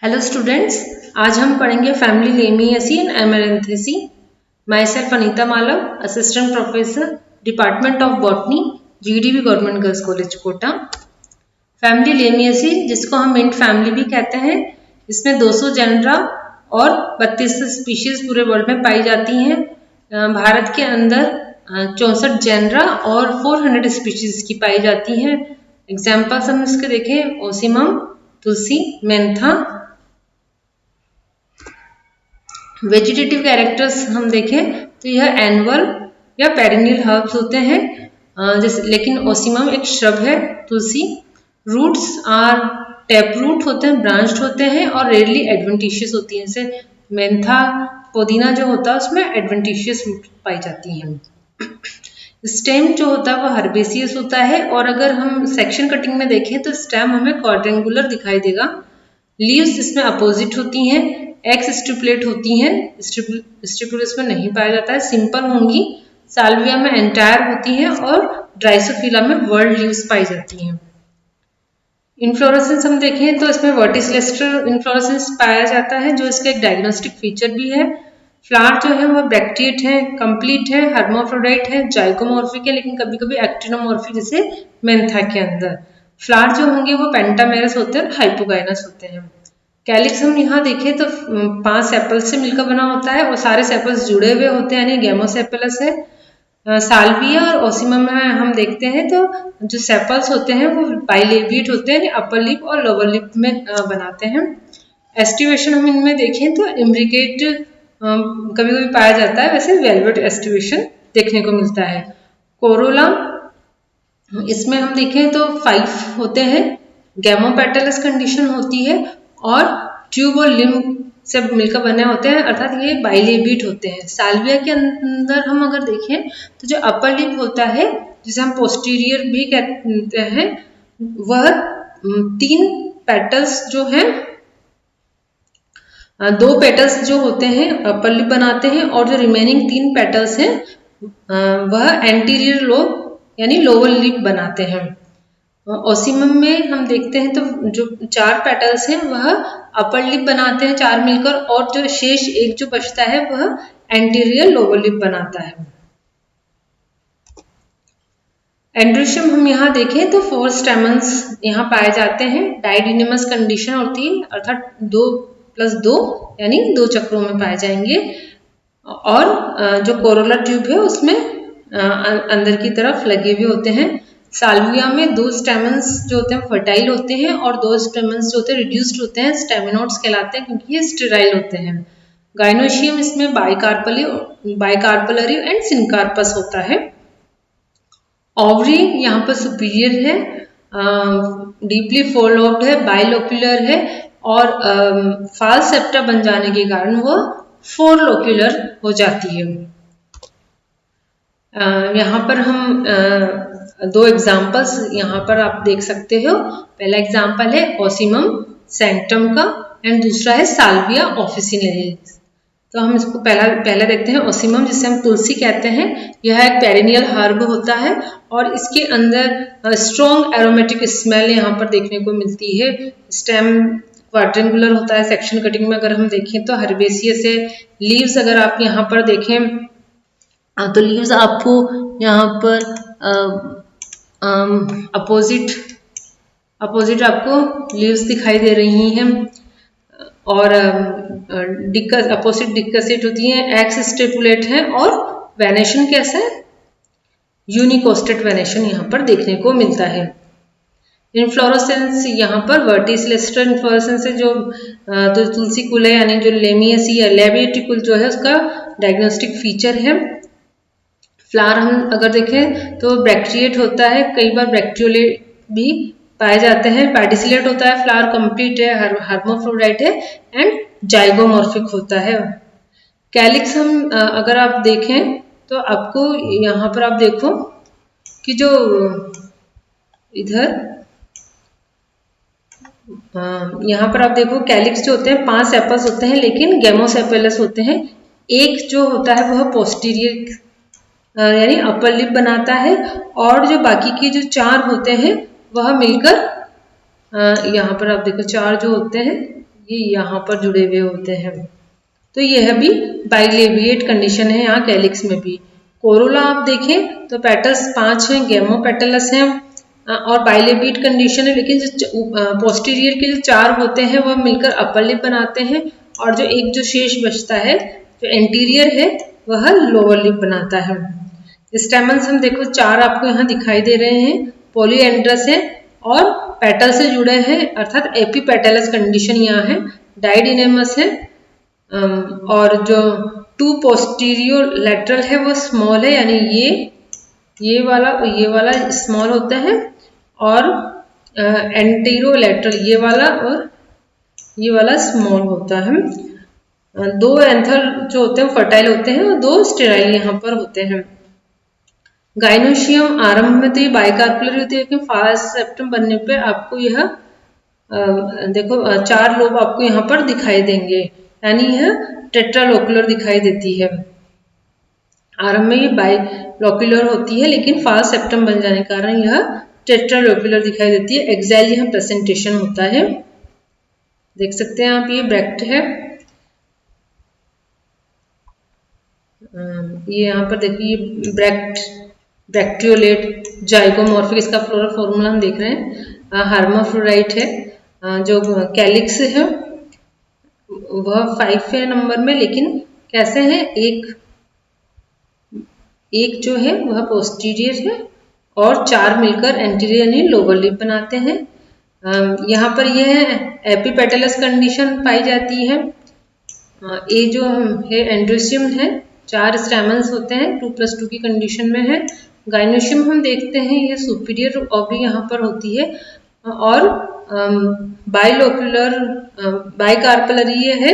Hello students, आज हम पढ़ेंगे family Lamiaceae and Amaranthaceae. Myself Anita Malav, assistant professor, department of botany, GDV government girls college Kota. Family Lamiaceae, जिसको हम mint family भी कहते हैं, इसमें 200 जेनरा और 32 स्पीशीज पूरे वर्ल्ड में पाई जाती हैं। भारत के अंदर 64 जेनरा और 400 स्पीशीज की पाई जाती हैं। एग्जाम्पल्स हम इसके देखें, ओसिमम, तुलसी, मेंथा। वेजिटेटिव कैरेक्टर्स हम देखें तो यह एनुअल या पेरिनियल हर्ब्स होते हैं, जैसे लेकिन ओसिमम एक श्रब है। तुलसी रूट्स आर टैप रूट होते हैं, ब्रांच्ड होते हैं और रेयरली एडवेंटिशियस होती हैं। जैसे मेंथा, पुदीना जो होता है उसमें एडवेंटिशियस रूट पाई जाती हैं। स्टेम जो होता है वो हर्बेसियस होता है, और अगर हम सेक्शन कटिंग में देखें तो स्टेम हमें क्वाड्रेंगुलर दिखाई देगा। लीव्स इसमें अपोजिट होती हैं, एक्स स्टिपुलेट होती हैं, स्टिपुलस में नहीं पाया जाता है, सिंपल होंगी। साल्विया में एंटायर होती हैं और ड्राइसोफिला में वर्ल्ड लीव्स पाई जाती हैं। इनफ्लोरेसेंस हम देखें तो इसमें वर्टिसिलेस्टर इनफ्लोरेसेंस पाया जाता है, जो इसका एक डायग्नोस्टिक फीचर भी है। फ्लावर जो है वो ब्रैक्टिएट है, कंप्लीट है, हर्माफ्रोडाइट है, जाइगोमॉर्फिक है, लेकिन कभी कभी एक्टिनोमॉर्फिक, जैसे मेंथा के अंदर। फ्लावर जो होंगे वो पेंटामेरस होते हैं, हाइपोगाइनस होते हैं। कैलिक्स हम यहाँ देखें तो 5 सेपल्स से मिलकर बना होता है और सारे सेपल्स जुड़े हुए होते हैं, यानी गैमोसेपलस है। साल्विया और ओसिमम में हम देखते हैं तो जो सेपल्स होते हैं वो बाइलेबिएट होते हैं, अपर लिप और लोअर लिप में बनाते हैं। एस्टिवेशन हम इनमें देखें तो इम्ब्रिकेट कभी कभी पाया जाता है, वैसे वेलवेट एस्टिवेशन देखने को मिलता है। कोरोला इसमें हम देखें तो 5 होते हैं, गैमोपेटलस कंडीशन होती है और ट्यूब और लिम्ब से मिलकर बने होते हैं, अर्थात ये बाइलेबिएट होते हैं। साल्विया के अंदर हम अगर देखें तो जो अपर लिप होता है, जिसे हम पोस्टीरियर भी कहते हैं, वह 3 पेटल्स जो हैं, 2 पेटल्स जो होते हैं अपर लिप बनाते हैं, और जो रिमेनिंग 3 पेटल्स हैं वह एंटीरियर लोब यानी लोअर लिप बनाते हैं। ओसिमम में हम देखते हैं तो जो 4 पेटल्स हैं वह अपर लिप बनाते हैं 4 मिलकर, और जो शेष एक जो बचता है वह एंटीरियर लोअर लिप बनाता है। एंड्रोशियम हम यहाँ देखें तो 4 स्टेमन्स यहाँ पाए जाते हैं। डाइडिनमस कंडीशन होती है, अर्थात 2+2 यानी 2 चक्रों में पाए जाएंगे, और जो कोरोला ट्यूब है उसमें अंदर की तरफ लगे हुए होते हैं। साल्विया में 2 स्टेमन्स जो होते हैं फर्टाइल होते हैं और 2 स्टेमन्स जो होते हैं रिड्यूस्ड होते हैं, स्टेमिनोड्स कहलाते हैं क्योंकि ये स्टेराइल होते हैं। गाइनोशियम इसमें बाइकार्पलरी एंड सिनकार्पस होता है। ओवरी यहाँ पर सुपीरियर है, डीपली फोलोप्ड है, बाइलोक्यूलर है, और फाल्स सेप्टा बन जाने के कारण वो फोरलोक्यूलर हो जाती है। यहाँ पर हम 2 एग्जाम्पल्स यहाँ पर आप देख सकते हो। पहला एग्जाम्पल है ओसिमम सैंक्टम का एंड दूसरा है साल्विया ऑफिसिनेलिस। तो हम इसको पहला देखते हैं। ओसिमम, जिसे हम तुलसी कहते हैं, यह एक पेरिनियल हर्ब होता है और इसके अंदर स्ट्रॉन्ग एरोमेटिक स्मेल यहाँ पर देखने को मिलती है। स्टेम क्वाड्रेंगुलर होता है। सेक्शन कटिंग में अगर हम देखें तो हर्बेसियस है। लीव्स अगर आप यहाँ पर देखें तो लीव्स आपको यहाँ पर अपोजिट आपको लीव्स दिखाई दे रही हैं, और अपोजिट डिक्कसेट होती हैं, एक्स स्टेपुलेट है, और वेनेशन कैसा है, यूनिकोस्टेट वेनेशन यहाँ पर देखने को मिलता है। इनफ्लोरेसेंस यहाँ पर वर्टिसिलेस्टर इनफ्लोरेसेंस है, जो तो तुलसी कुल है, यानी जो लेमिएसी या लेबिएटिकुल जो है उसका डायग्नोस्टिक फीचर है। फ्लावर हम अगर देखें तो ब्रैक्टिएट होता है, कई बार ब्रैक्टियोलेट भी पाए जाते हैं। पेडिसिलेट होता है, फ्लावर कंप्लीट है, हर्माफ्रोडाइट है एंड जाइगोमॉर्फिक होता है। कैलिक्स हम अगर आप देखें तो आपको यहाँ पर आप देखो कि जो इधर यहाँ पर आप देखो कैलिक्स जो होते हैं 5 सेपल्स होते हैं, लेकिन गैमोसेपलस होते हैं। एक जो होता है वह पोस्टीरियर यानी अपर लिप बनाता है, और जो बाकी के जो 4 होते हैं वह मिलकर यहाँ पर आप देखो 4 जो होते हैं ये यहाँ पर जुड़े हुए होते हैं। तो यह भी बाइलेबिएट कंडीशन है यहाँ कैलिक्स में भी। कोरोला आप देखें तो पेटल्स 5 हैं, गेमोपेटलस हैं और बाइलेबिएट कंडीशन है, लेकिन जो पोस्टीरियर के जो 4 होते हैं वह मिलकर अपर लिप बनाते हैं और जो एक जो शेष बचता है जो एंटीरियर है वह लोअर लिप बनाता है। स्टेमन्स हम देखो 4 आपको यहाँ दिखाई दे रहे हैं, पॉलीएंड्रस है और पेटल से जुड़े हैं अर्थात एपीपेटलस कंडीशन यहाँ है, डाइडिनेमस है और जो 2 पोस्टीरियर लेटरल है वो स्मॉल है, यानी ये वाला स्मॉल होता है और एंटीरो लेटरल ये वाला और ये वाला स्मॉल होता है। 2 एंथर जो होते हैं फर्टाइल होते हैं और 2 स्टेराइल यहाँ पर होते हैं। गाइनोशियम आरंभ में तो ये बाइकार्पुलर होती है, लेकिन फास्ट सेप्टम बनने पर आपको यह देखो 4 लोब आपको यहाँ पर दिखाई देंगे, यानी यह टेट्रालोकुलर दिखाई देती है। आरंभ में ये बाइलोकुलर होती है, लेकिन फास्ट सेप्टम बन जाने के कारण यह टेट्रालोकुलर दिखाई देती है। एक्साइल यहाँ प्रेजेंटेशन होता है, देख सकते हैं आप, ये ब्रैक्ट है। ये यहाँ पर देखिए ब्रैक्टियोलेट जाइगोमॉर्फिक, इसका फ्लोरल फॉर्मूला हम देख रहे हैं। हर्माफ्रोडाइट है, जो कैलिक्स है वह 5 है नंबर में, लेकिन कैसे है, एक जो है वह पोस्टीरियर है और 4 मिलकर एंटीरियर यानी लोअर लिप बनाते हैं। यहाँ पर यह एपीपेटलस कंडीशन पाई जाती है। ये जो है एंड्रोसियम है, 4 स्टैमन्स होते हैं, 2+2 की कंडीशन में है। गाइनोशियम हम देखते हैं ये सुपीरियर ओवरी यहाँ पर होती है और बाइलोकुलर बाइकार्पलर ये है,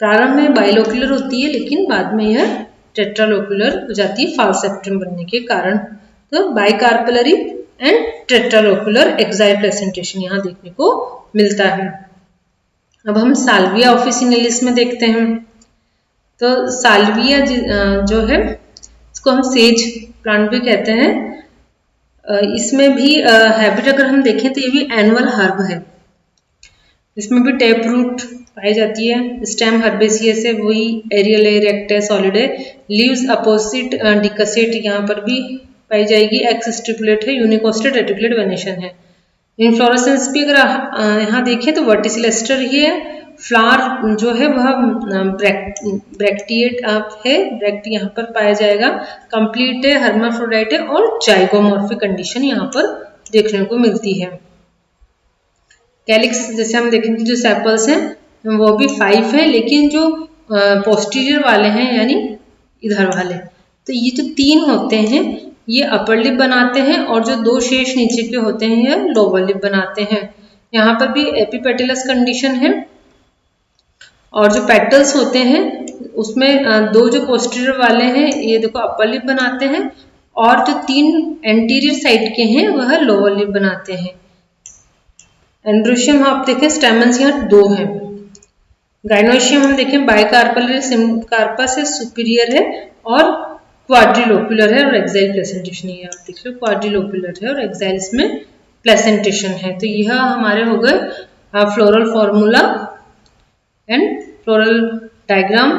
प्रारंभ में बाइलोकुलर होती है लेकिन बाद में यह टेट्रालोकुलर हो जाती है फास्ट सेप्टम बनने के कारण। तो बाइकार्पलरी एंड टेट्रालोकुलर एक्साइल प्रेजेंटेशन यहाँ देखने को मिलता है। अब हम साल्विया ऑफिसिनेलिस में देखते हैं। तो साल्विया जो है इसको हम सेज प्लांट भी कहते हैं। इसमें भी हैबिट अगर हम देखें तो ये भी एनुअल हर्ब है, इसमें भी टेप रूट पाई जाती है। स्टेम हर्बेसियस है, वही एरियल है, रेक्ट है, सॉलिड है। लीव्स अपोजिट डिकसेट यहाँ पर भी पाई जाएगी। एक्स स्टिपुलेट है, यूनिकोस्टेड रेटिकुलेट वेनेशन है। इनफ्लोरेसेंस भी अगर यहाँ देखें तो वर्टिसिलेस्टर ही है। फ्लावर जो है वह ब्रैक्टिएट है, ब्रैक्ट यहाँ पर पाया जाएगा। कंप्लीट है, हर्माफ्रोडाइट है और जाइगोमॉर्फिक कंडीशन यहाँ पर देखने को मिलती है। कैलिक्स जैसे हम देखेंगे जो सेपल्स हैं वो भी 5 है, लेकिन जो पोस्टीरियर वाले हैं यानी इधर वाले, तो ये जो 3 होते हैं ये अपर लिप बनाते हैं और जो 2 शेष नीचे के होते हैं ये लोअर लिप बनाते हैं। यहाँ पर भी एपीपेटलस कंडीशन है और जो पेटल्स होते हैं उसमें 2 जो पोस्टीरियर वाले हैं ये देखो अपर लिप बनाते हैं और जो 3 एंटीरियर साइड के हैं वह लोअर लिप बनाते हैं। एंड्रोशियम आप देखें स्टेमन्स यहाँ 2 हैं। गाइनोशियम हम देखें बाइकार्पल कार्पस है, सुपीरियर है और क्वाड्रिलोकुलर है और एक्साइल प्लेसेंटेशन है। आप देख लो क्वाड्रिलोकुलर है और एक्साइल इसमें प्लेसेंटेशन है। तो यह हमारे हो गए floral formula and floral diagram.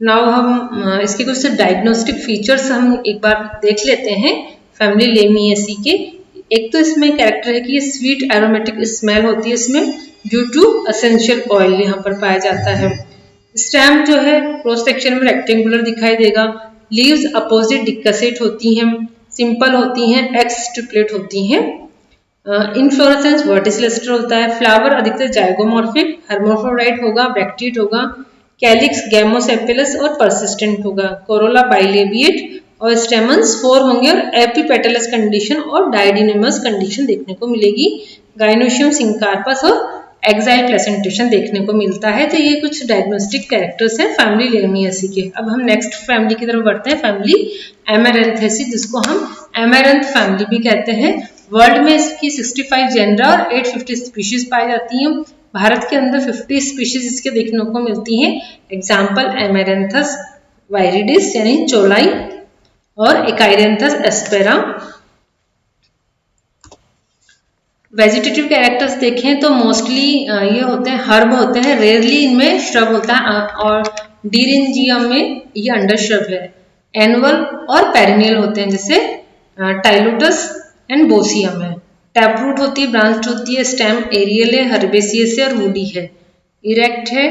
Now हम इसके कुछ डायग्नोस्टिक फीचर्स हम एक बार देख लेते हैं फैमिली लेमिएसी के। एक तो इसमें कैरेक्टर है कि ये स्वीट एरोमेटिक स्मेल होती है इसमें ड्यू टू एसेंशियल ऑयल यहाँ पर पाया जाता है। स्टेम जो है क्रॉस सेक्शन में रेक्टेंगुलर दिखाई देगा। लीव्स अपोजिट डिक्सेट होती हैं, सिंपल होती हैं, एक्स स्टिपुलेट होती हैं। इनफ्लोरेसेंस वर्टिसिलेस्टर होता है। फ्लावर अधिकतर जाइगोमॉर्फिक, हर्माफ्रोडाइट होगा, ब्रैक्टिएट होगा। कैलिक्स गैमोसेपिलस और परसिस्टेंट होगा। कोरोला बाइलेबिएट और स्टेमन्स 4 होंगे और एपीपेटलस कंडीशन और डायडिनेमस कंडीशन देखने को मिलेगी। गाइनोशियम सिंकार्पस और एक्साइल प्लेसेंटेशन देखने को मिलता है। तो ये कुछ डायग्नोस्टिक कैरेक्टर्स हैं फैमिली लेमिएसी के। अब हम नेक्स्ट फैमिली की तरफ बढ़ते हैं, फैमिली एमेरेंथेसी, जिसको हम एमेरेंथ फैमिली भी कहते हैं। वर्ल्ड में इसकी 65 जेनरा और 850 स्पीशीज पाई जाती हैं। भारत के अंदर 50 स्पीशीज इसके देखने को मिलती हैं। एग्जाम्पल एमेरेंथस वायरिडिस यानी चोलाई और एकाइरेंथस एस्पेरा। वेजिटेटिव कैरेक्टर्स देखें तो मोस्टली ये होते हैं, हर्ब होते हैं, रेयरली इनमें श्रब होता है, और डीरेंजियम में ये अंडर श्रब है। एनुअल और पेरिनियल होते हैं, जैसे टाइलोटस एंड बोसियम है। टैपरूट होती है, ब्रांच होती है, स्टेम एरियल है, हर्बेसियस है और वुडी है, इरेक्ट है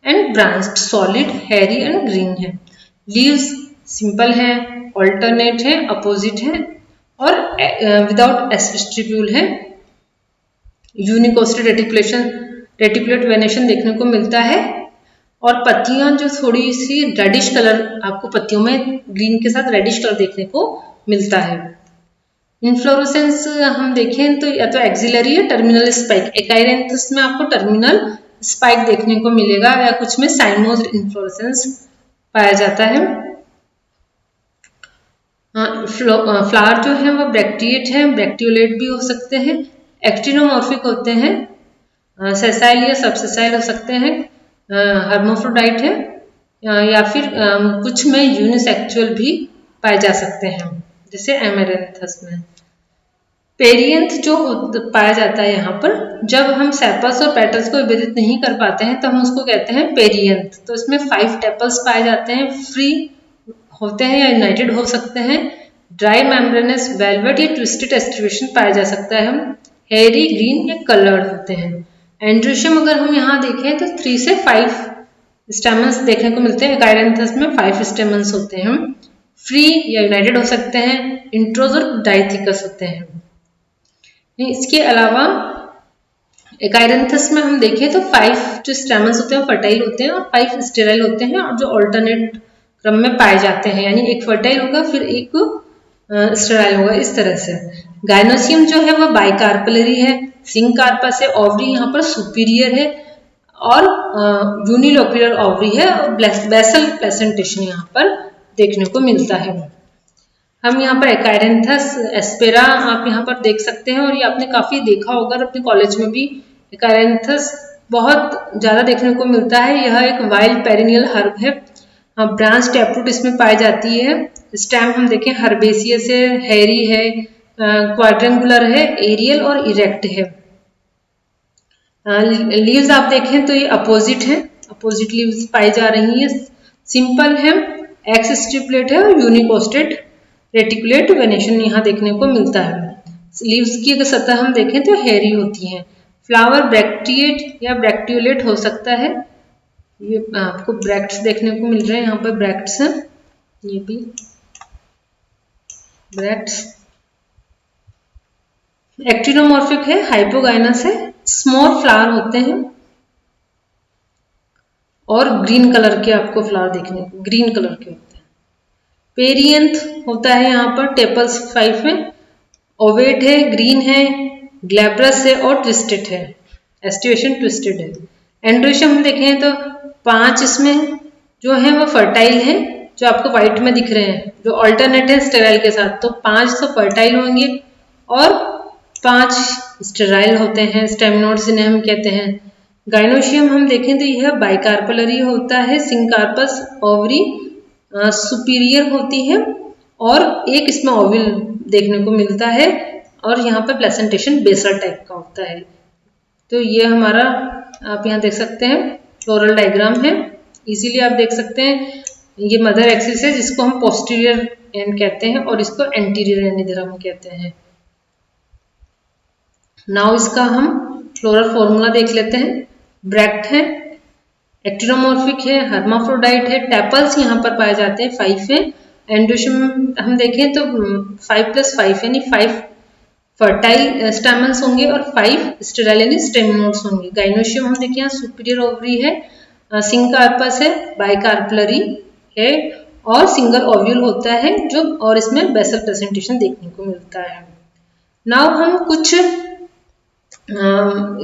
एंड ब्रांच्ड, सॉलिड, हेरी एंड ग्रीन है। लीव्स सिंपल है, ऑल्टरनेट है, अपोजिट है और विदाउट एस्टिप्यूल है। यूनिकोस्टेड रेटिकुलेट वेनेशन देखने को मिलता है, और पत्तियां जो थोड़ी सी रेडिश कलर, आपको पत्तियों में ग्रीन के साथ रेडिश कलर देखने को मिलता है। इन्फ्लोरेसेंस हम देखें तो या तो एक्सिलरी या टर्मिनल स्पाइक, एकाइरेंथस में आपको टर्मिनल स्पाइक देखने को मिलेगा, या कुछ में साइमोज इन्फ्लोरेसेंस पाया जाता है। फ्लावर जो है वो ब्रैक्टिएट है, ब्रैक्टियोलेट भी हो सकते हैं, एक्टिनोमॉर्फिक होते हैं, सेसाइल या सबसेसाइल हो सकते हैं, हर्माफ्रोडाइट है, या फिर कुछ में यूनिसेक्सुअल भी पाए जा सकते हैं, जैसे एमेरेंथस में। पेरियंथ जो पाया जाता है यहाँ पर, जब हम सेपल्स और पेटल्स को विभेदित नहीं कर पाते हैं तो हम उसको कहते हैं पेरियंथ। तो इसमें 5 टेपल्स पाए जाते हैं, फ्री होते हैं या यूनाइटेड हो सकते हैं, ड्राई मेम्ब्रेनस, वेलवेट या ट्विस्टेड एस्टिवेशन पाया जा सकता है, हम हेरी, ग्रीन या कलर्ड होते हैं। एंड्रोशियम अगर हम यहाँ देखें तो 3 से 5 स्टेमन्स देखने को मिलते हैं, एकाइरेंथस में 5 स्टेमन्स होते हैं, हम फ्री या यूनाइटेड हो सकते हैं, इंट्रोज और डाइथिकस होते हैं। इसके अलावा एकाइरेंथस में हम देखें तो 5 जो स्टेमन्स होते हैं फर्टाइल होते हैं और 5 स्टेराइल होते हैं, और जो ऑल्टरनेट क्रम में पाए जाते हैं, यानी एक फर्टाइल होगा फिर एक स्टेराइल होगा, इस तरह से। गाइनोसियम जो है वह बाइकार्पलरी है, सिंकार्पस है, ओवरी यहाँ पर सुपीरियर है और यूनिलोक्युलर ओवरी है, और बेसल प्लेसेंटेशन यहाँ पर देखने को मिलता है। हम यहाँ पर एकाइरेंथस एस्पेरा आप यहाँ पर देख सकते हैं, और ये आपने काफी देखा होगा अपने कॉलेज में भी, एकाइरेंथस बहुत ज्यादा देखने को मिलता है। यह एक वाइल्ड पेरिनियल हर्ब है, ब्रांच टैपरूट इसमें पाई जाती है। स्टेम हम देखें हर्बेसियस है, हेरी है, क्वाड्रेंगुलर है, एरियल और इरेक्ट है। लीव्स आप देखें तो ये अपोजिट है, अपोजिट लीव्स पाई जा रही है, सिंपल है, एक्स स्ट्रिपलेट है और यूनिकोस्टेड रेटिकुलेट वेनेशन यहाँ देखने को मिलता है। लीव्स की अगर सतह हम देखें तो हेरी होती है। फ्लावर ब्रैक्टिएट या ब्रैक्टियोलेट हो सकता है, ये आपको ब्रैक्ट्स देखने को मिल रहे हैं, यहाँ पर ब्रैक्ट्स हैं, ये भी ब्रैक्ट्स। एक्टिनोमॉर्फिक है, हाइपोगाइनस है, स्मॉल फ्लावर होते हैं और ग्रीन कलर के आपको फ्लावर देखने को, ग्रीन कलर के होते हैं। पेरियंथ होता है यहाँ पर, टेपल्स 5 है, ओवेट है, ग्रीन है, ग्लैब्रस है और ट्विस्टेड है, एस्टिवेशन ट्विस्टेड है। एंड्रोशियम हम देखें तो 5 इसमें जो है वो फर्टाइल है, जो आपको व्हाइट में दिख रहे हैं, जो ऑल्टरनेट है स्टेराइल के साथ, तो 5 तो फर्टाइल होंगे और 5 स्टेराइल होते हैं, स्टेमनोड्स इन्हें हम कहते हैं। गाइनोशियम हम देखें तो यह बाइकार्पलरी होता है, सिंकार्पस ओवरी सुपीरियर होती है और एक इसमें ओविल देखने को मिलता है, और यहाँ पर प्लेसेंटेशन बेसल टाइप का होता है। तो ये हमारा आप यहाँ देख सकते हैं फ्लोरल डायग्राम है, इजीली आप देख सकते हैं। ये मदर एक्सिस है जिसको हम पोस्टीरियर एंड कहते हैं और इसको एंटीरियर एंड इधर हम कहते हैं। नाउ इसका हम फ्लोरल फॉर्मूला देख लेते हैं। ब्रैक्ट है, एक्टिनोमॉर्फिक है, हर्माफ्रोडाइट है, टैपल्स यहाँ पर पाए जाते हैं 5 है। एंड्रोशियम हम देखें तो 5+5 यानी 5 फर्टाइल स्टेमन्स होंगे और 5 स्टेराइल यानी स्टेमनोड्स होंगे। गाइनोशियम हम देखें यहाँ सुपीरियर ओवरी है, सिंकार्पस है, बाइकार्पलरी है और सिंगल ओव्यूल होता है जो, और इसमें बेसल प्रेजेंटेशन देखने को मिलता है। नाउ हम कुछ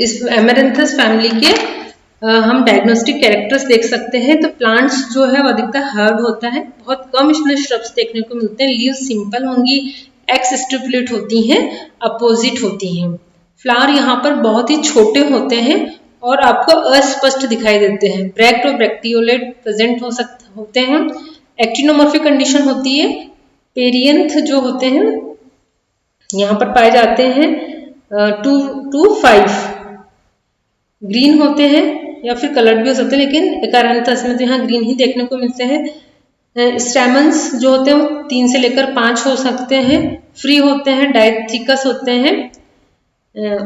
इस एमेरेंथस फैमिली के हम डायग्नोस्टिक कैरेक्टर्स देख सकते हैं। तो प्लांट्स जो है वो अधिकतर हर्ब होता है, बहुत कम इसमें श्रब्स देखने को मिलते हैं। लीव्स सिंपल होंगी, एक्स स्टिपुलेट होती हैं, अपोजिट होती हैं। फ्लावर यहाँ पर बहुत ही छोटे होते हैं और आपको अस्पष्ट दिखाई देते हैं। ब्रैक्ट और ब्रैक्टियोलेट प्रेजेंट होते हैं। एक्टिनोमॉर्फिक कंडीशन होती है। पेरियंथ जो होते हैं यहाँ पर पाए जाते हैं। 2 to 5 ग्रीन होते हैं या फिर कलर्ड भी हो सकते हैं, लेकिन एकारंथस में तो यहाँ ग्रीन ही देखने को मिलते हैं। स्टैमन्स जो होते हैं वो 3 से लेकर 5 हो सकते हैं, फ्री होते हैं, डाइथिकस होते हैं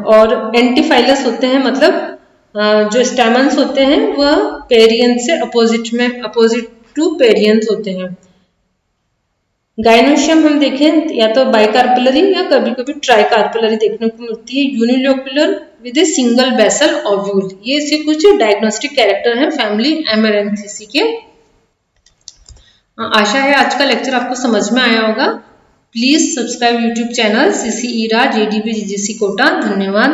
और एंटीफाइलस होते हैं, मतलब जो स्टैमन्स होते हैं वह पेरियन से अपोजिट टू पेरियंस होते हैं। गाइनोशियम हम देखें या तो बाइकार्पलरी या कभी कभी ट्राइकार्पलरी देखने को मिलती है। Unilocular with a single basal ovule, ये इसके कुछ डायग्नोस्टिक कैरेक्टर हैं फैमिली एमेरेंथिसी के। आशा है आज का लेक्चर आपको समझ में आया होगा। Please subscribe YouTube channel CC ERA JDB GGC Kota. धन्यवाद।